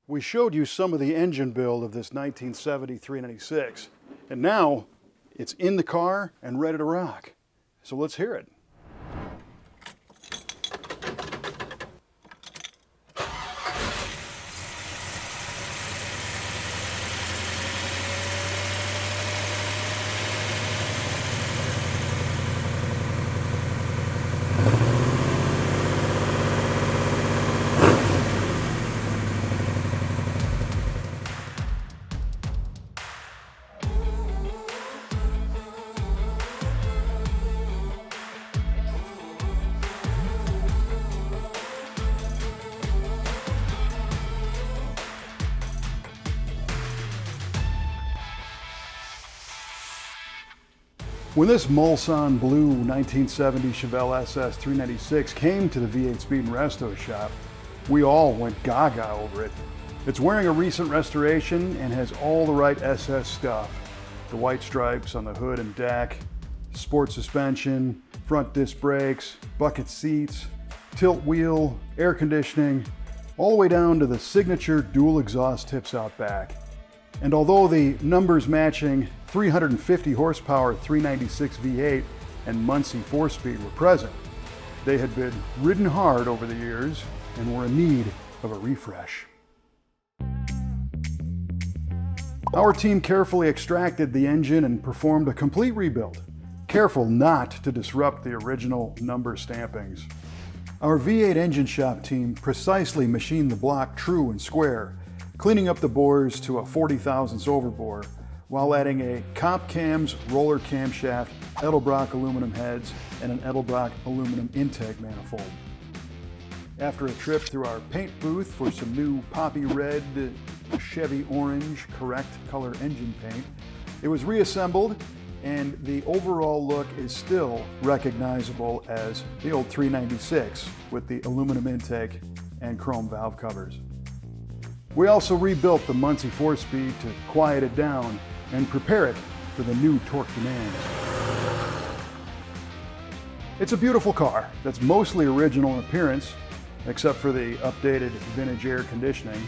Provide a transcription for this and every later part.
We showed you some of the engine build of this 1970 396, and now it's in the car and ready to rock. So let's hear it. When this Mulsenne Blue 1970 Chevelle SS 396 came to the V8 Speed and Resto shop, we all went gaga over it. It's wearing a recent restoration and has all the right SS stuff. The white stripes on the hood and deck, sport suspension, front disc brakes, bucket seats, tilt wheel, air conditioning, all the way down to the signature dual exhaust tips out back. And although the numbers matching 350 horsepower 396 V8 and Muncie 4-speed were present, they had been ridden hard over the years and were in need of a refresh. Our team carefully extracted the engine and performed a complete rebuild, careful not to disrupt the original number stampings. Our V8 engine shop team precisely machined the block true and square, cleaning up the bores to a 40 thousandths overbore, while adding a comp cams roller camshaft, Edelbrock aluminum heads, and an Edelbrock aluminum intake manifold. After a trip through our paint booth for some new poppy red, Chevy orange correct color engine paint, it was reassembled, and the overall look is still recognizable as the old 396 with the aluminum intake and chrome valve covers. We also rebuilt the Muncie 4-speed to quiet it down and prepare it for the new torque demands. It's a beautiful car that's mostly original in appearance, except for the updated vintage air conditioning,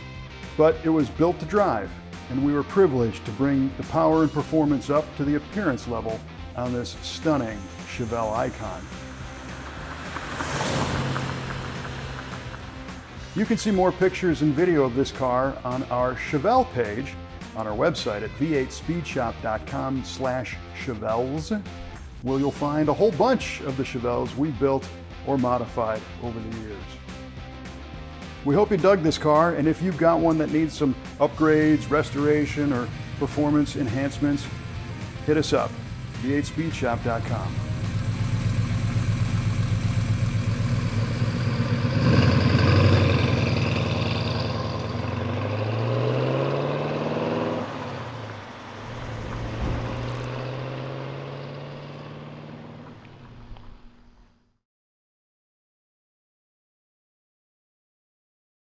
but it was built to drive, and we were privileged to bring the power and performance up to the appearance level on this stunning Chevelle icon. You can see more pictures and video of this car on our Chevelle page on our website at v8speedshop.com/Chevelles, where you'll find a whole bunch of the Chevelles we built or modified over the years. We hope you dug this car, and if you've got one that needs some upgrades, restoration, or performance enhancements, hit us up, v8speedshop.com.